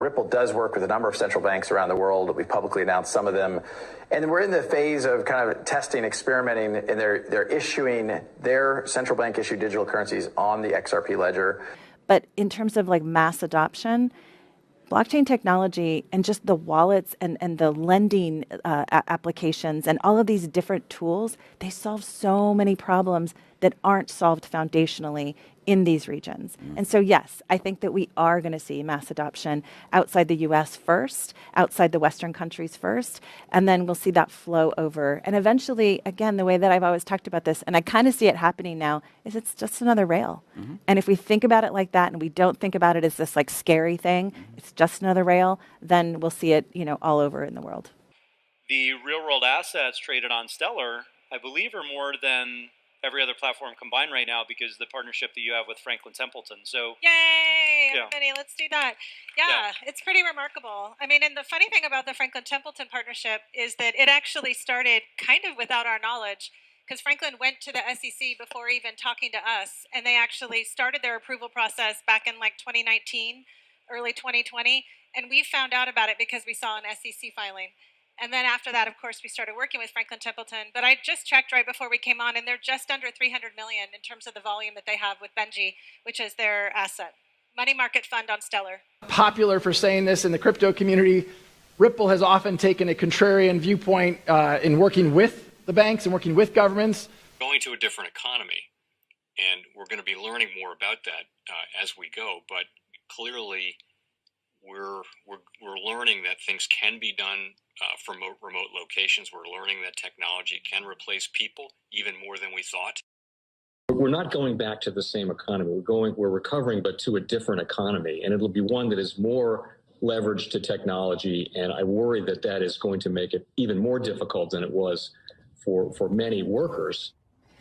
Ripple does work with a number of central banks around the world. We've publicly announced some of them. And we're in the phase of kind of testing, experimenting, and they're issuing their central bank issued digital currencies on the XRP ledger. But in terms of like mass adoption, blockchain technology and just the wallets and the lending applications and all of these different tools, they solve so many problems that aren't solved foundationally in these regions. And so, yes, I think that we are going to see mass adoption outside the US first, outside the Western countries first, and then we'll see that flow over. And eventually, again, the way that I've always talked about this, and I kind of see it happening now, is it's just another rail. And if we think about it like that and we don't think about it as this like scary thing, it's just another rail, then we'll see it, all over in the world. The real world assets traded on Stellar, I believe, are more than every other platform combined right now because of the partnership that you have with Franklin Templeton. So yay, yeah. Everybody, let's do that. Yeah, it's pretty remarkable. I mean, and the funny thing about the Franklin Templeton partnership is that it actually started kind of without our knowledge, because Franklin went to the SEC before even talking to us, and they actually started their approval process back in like 2019, early 2020, and we found out about it because we saw an SEC filing. And then after that, of course, we started working with Franklin Templeton. But I just checked right before we came on, and they're just under 300 million in terms of the volume that they have with Benji, which is their asset. Money market fund on Stellar. Popular for saying this in the crypto community, Ripple has often taken a contrarian viewpoint in working with the banks and working with governments. Going to a different economy, and we're going to be learning more about that as we go. But clearly, we're learning that things can be done from remote locations. We're learning that technology can replace people even more than we thought. We're not going back to the same economy. We're recovering, but to a different economy, and it'll be one that is more leveraged to technology. And I worry that that is going to make it even more difficult than it was for many workers.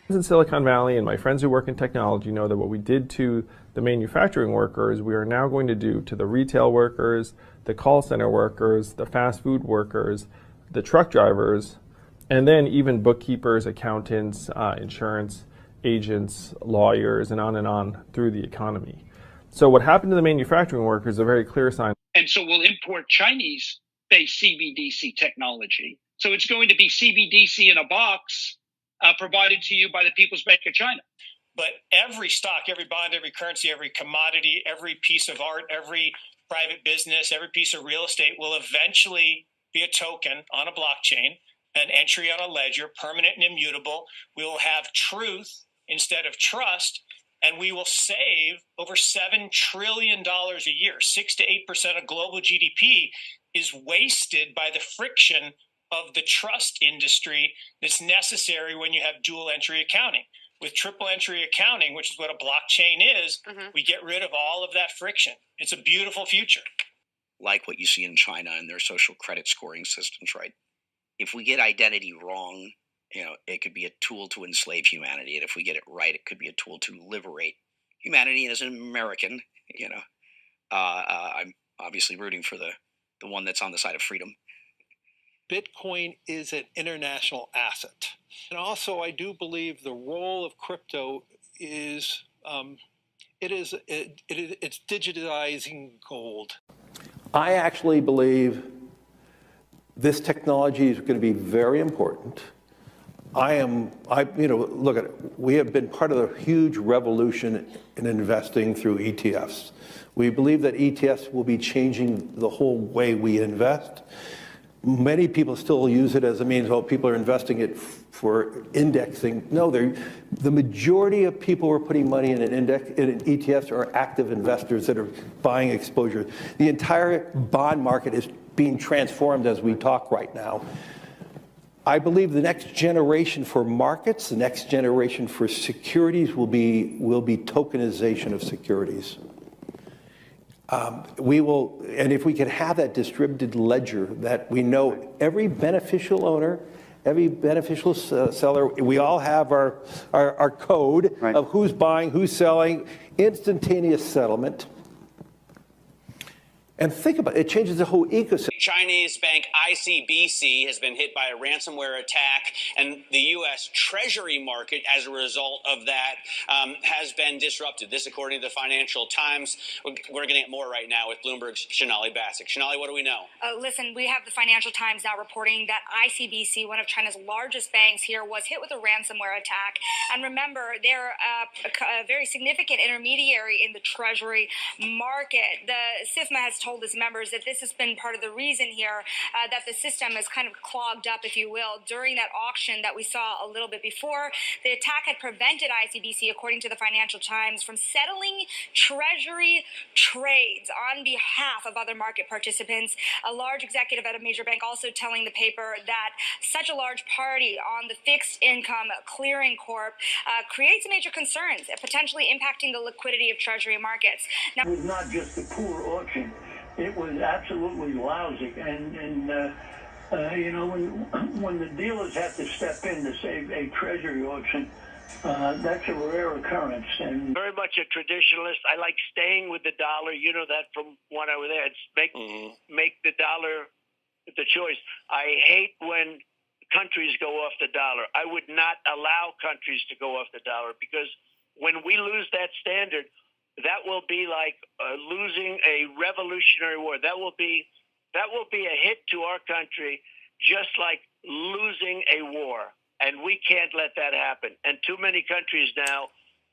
In Silicon Valley, and my friends who work in technology know that what we did to the manufacturing workers, we are now going to do to the retail workers, the call center workers, the fast food workers, the truck drivers, and then even bookkeepers, accountants, insurance agents, lawyers, and on through the economy. So what happened to the manufacturing workers is a very clear sign. And so we'll import Chinese-based CBDC technology. So it's going to be CBDC in a box provided to you by the People's Bank of China. But every stock, every bond, every currency, every commodity, every piece of art, every private business, every piece of real estate will eventually be a token on a blockchain, an entry on a ledger, permanent and immutable. We will have truth instead of trust, and we will save over $7 trillion a year. 6 to 8% of global GDP is wasted by the friction of the trust industry that's necessary when you have dual entry accounting. With triple entry accounting, which is what a blockchain is, we get rid of all of that friction. It's a beautiful future. Like what you see in China and their social credit scoring systems, right? If we get identity wrong, it could be a tool to enslave humanity. And if we get it right, it could be a tool to liberate humanity. And as an American, I'm obviously rooting for the one that's on the side of freedom. Bitcoin is an international asset. And also, I do believe the role of crypto is, it's digitizing gold. I actually believe this technology is going to be very important. Look at it. We have been part of a huge revolution in investing through ETFs. We believe that ETFs will be changing the whole way we invest. Many people still use it as a means, people are investing it for indexing. No, the majority of people who are putting money in in ETFs are active investors that are buying exposure. The entire bond market is being transformed as we talk right now. I believe the next generation for markets, the next generation for securities will be tokenization of securities. And if we can have that distributed ledger that we know every beneficial owner, every beneficial seller, we all have our code of who's buying, who's selling, instantaneous settlement. And think about it, it changes the whole ecosystem. Chinese bank ICBC has been hit by a ransomware attack, and the U.S. Treasury market, as a result of that, has been disrupted. This, according to the Financial Times. We're getting it more right now with Bloomberg's Shonali Bassick. Shonali, what do we know? Listen, we have the Financial Times now reporting that ICBC, one of China's largest banks here, was hit with a ransomware attack. And remember, they're a very significant intermediary in the Treasury market. The SIFMA has told its members that this has been part of the reason here that the system is kind of clogged up, if you will, during that auction that we saw a little bit before. The attack had prevented ICBC, according to the Financial Times, from settling Treasury trades on behalf of other market participants. A large executive at a major bank also telling the paper that such a large party on the fixed income clearing corp creates major concerns, potentially impacting the liquidity of Treasury markets. Now, it was not just a poor auction. It was absolutely lousy, and you know, when the dealers have to step in to save a treasury auction, that's a rare occurrence. And very much a traditionalist. I like staying with the dollar. You know that from when I was there. It's make the dollar the choice. I hate when countries go off the dollar. I would not allow countries to go off the dollar, because when we lose that standard, that will be like losing a revolutionary war. That will be a hit to our country, just like losing a war. And we can't let that happen. And too many countries now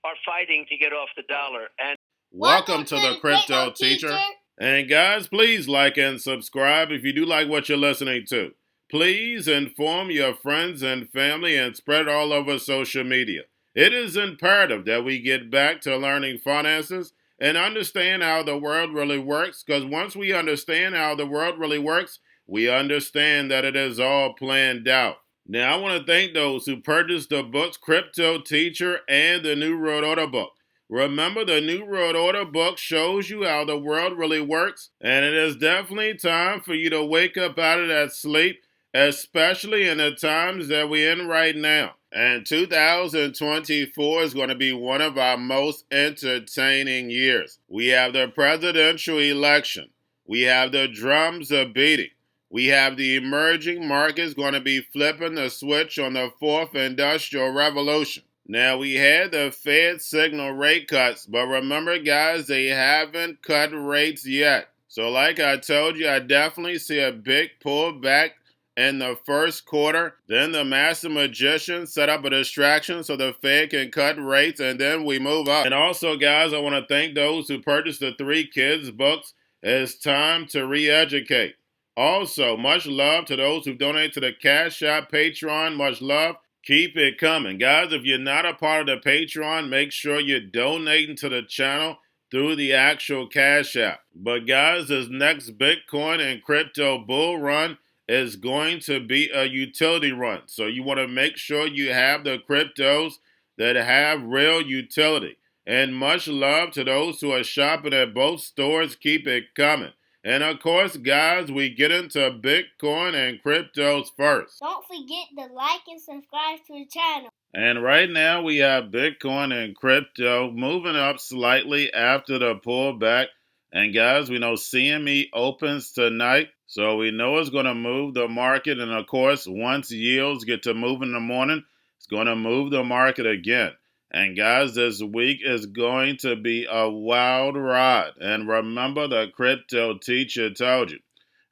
are fighting to get off the dollar. And welcome to the Crypto Teacher. And guys, please like and subscribe if you do like what you're listening to. Please inform your friends and family and spread it all over social media. It is imperative that we get back to learning finances and understand how the world really works, because once we understand how the world really works, we understand that it is all planned out. Now, I want to thank those who purchased the books Cryptoteacher and the New World Order book. Remember, the New World Order book shows you how the world really works, and it is definitely time for you to wake up out of that sleep, especially in the times that we're in right now. And 2024 is going to be one of our most entertaining years. We have the presidential election. We have the drums are beating. We have the emerging markets going to be flipping the switch on the fourth industrial revolution. Now, we had the Fed signal rate cuts, but remember, guys, they haven't cut rates yet. So like I told you, I definitely see a big pullback in the first quarter. Then the master magician set up a distraction so the Fed can cut rates, and then we move up. And also, guys, I want to thank those who purchased the 3 Kids books. It's time to re-educate. Also, much love to those who donate to the Cash App, Patreon. Much love. Keep it coming. Guys, if you're not a part of the Patreon, make sure you're donating to the channel through the actual Cash App. But guys, this next Bitcoin and crypto bull run is going to be a utility run. So you want to make sure you have the cryptos that have real utility. And much love to those who are shopping at both stores. Keep it coming. And of course, guys, we get into Bitcoin and cryptos first. Don't forget to like and subscribe to the channel. And right now we have Bitcoin and crypto moving up slightly after the pullback. And guys, we know CME opens tonight, so we know it's going to move the market. And of course, once yields get to move in the morning, it's going to move the market again. And guys, this week is going to be a wild ride. And remember, the Crypto Teacher told you.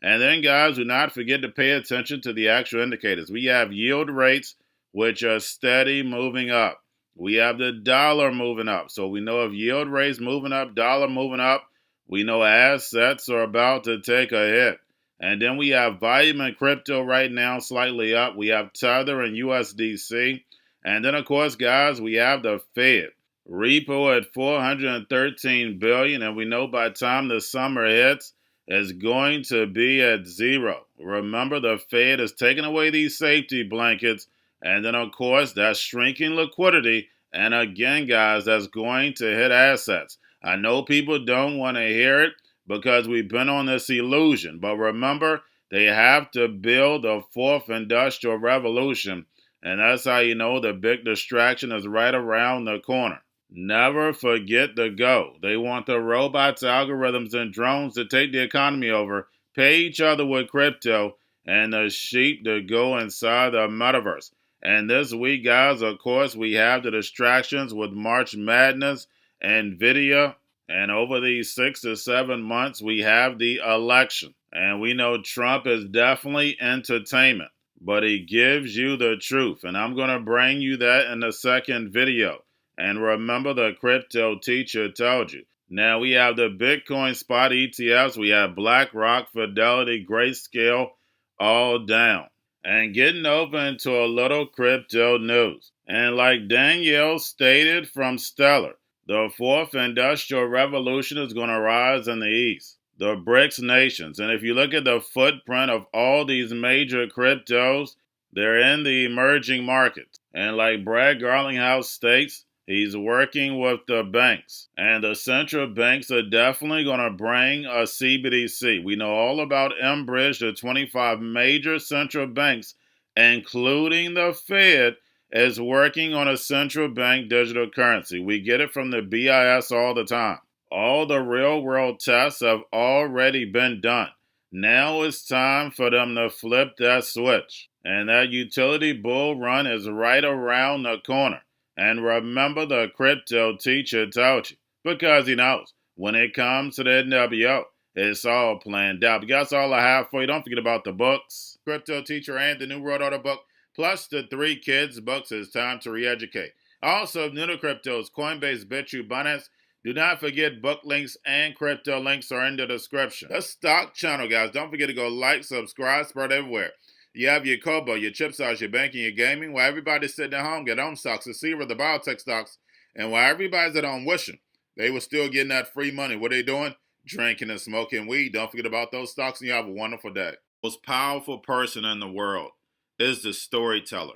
And then, guys, do not forget to pay attention to the actual indicators. We have yield rates, which are steady moving up. We have the dollar moving up. So we know if yield rates moving up, dollar moving up, we know assets are about to take a hit. And then we have volume in crypto right now slightly up. We have Tether and USDC. And then, of course, guys, we have the Fed. Repo at $413 billion, and we know by the time the summer hits, it's going to be at 0. Remember, the Fed is taking away these safety blankets, and then, of course, that's shrinking liquidity. And again, guys, that's going to hit assets. I know people don't want to hear it because we've been on this illusion, but remember, they have to build a fourth industrial revolution. And that's how you know the big distraction is right around the corner. Never forget the go. They want the robots, algorithms, and drones to take the economy over, pay each other with crypto, and the sheep to go inside the metaverse. And this week, guys, of course, we have the distractions with March Madness, NVIDIA, and over these 6 to 7 months, we have the election. And we know Trump is definitely entertainment, but he gives you the truth. And I'm going to bring you that in the second video. And remember, the crypto teacher told you. Now we have the Bitcoin spot ETFs. We have BlackRock, Fidelity, Grayscale, all down. And getting over into a little crypto news. And like Danielle stated from Stellar, the fourth industrial revolution is going to rise in the East. The BRICS nations. And if you look at the footprint of all these major cryptos, they're in the emerging markets. And like Brad Garlinghouse states, he's working with the banks. And the central banks are definitely going to bring a CBDC. We know all about MBridge, the 25 major central banks, including the Fed, is working on a central bank digital currency. We get it from the BIS all the time. All the real-world tests have already been done. Now it's time for them to flip that switch. And that utility bull run is right around the corner. And remember, the crypto teacher told you, because he knows when it comes to the NWO, it's all planned out. But that's all I have for you. Don't forget about the books, Crypto Teacher and the New World Order book, plus the 3 kids books. It's time to re-educate. Also, new to cryptos, Coinbase, Bitrue, Binance. Do not forget book links and crypto links are in the description. The stock channel, guys. Don't forget to go like, subscribe, spread everywhere. You have your Kobo, your chip stocks, your banking, your gaming. While everybody's sitting at home, get on stocks, the Xrp, the biotech stocks. And while everybody's at home wishing they were still getting that free money, what are they doing? Drinking and smoking weed. Don't forget about those stocks, and you have a wonderful day. The most powerful person in the world is the storyteller.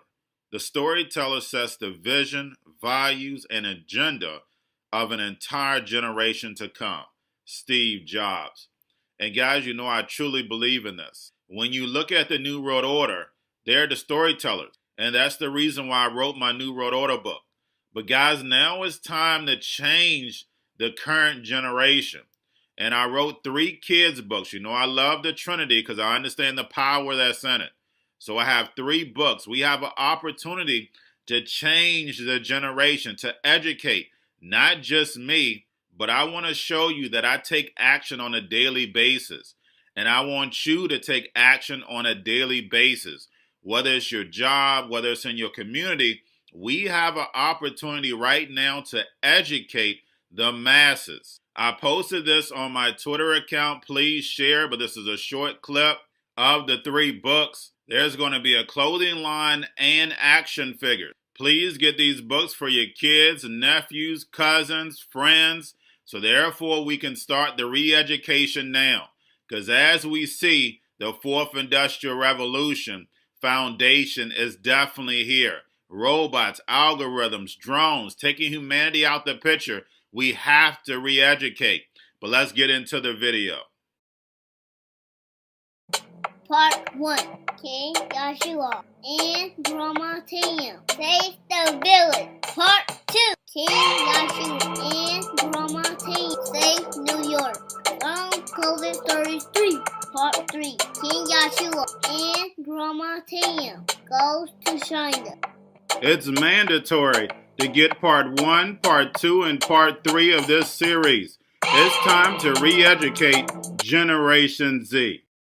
The storyteller sets the vision, values, and agenda of an entire generation to come. Steve Jobs. And guys, you know I truly believe in this. When you look at the New World Order, they're the storytellers. And that's the reason why I wrote my New World Order book. But guys, now it's time to change the current generation. And I wrote 3 kids books. You know I love the Trinity because I understand the power that's in it. So I have 3 books. We have an opportunity to change the generation, to educate. Not just me, but I want to show you that I take action on a daily basis. And I want you to take action on a daily basis. Whether it's your job, whether it's in your community, we have an opportunity right now to educate the masses. I posted this on my Twitter account. Please share, but this is a short clip of the 3 books. There's going to be a clothing line and action figures. Please get these books for your kids, nephews, cousins, friends, so therefore we can start the re-education now. Because as we see, the 4th Industrial Revolution foundation is definitely here. Robots, algorithms, drones, taking humanity out the picture. We have to re-educate. But let's get into the video. Part 1. King Joshua and Drama Team Save the Village. Part 2. King Joshua and Drama Team Save New York from COVID-33. Part 3. King Joshua and Drama Team goes to China. It's mandatory to get part 1, part 2, and part 3 of this series. It's time to re-educate Generation Z.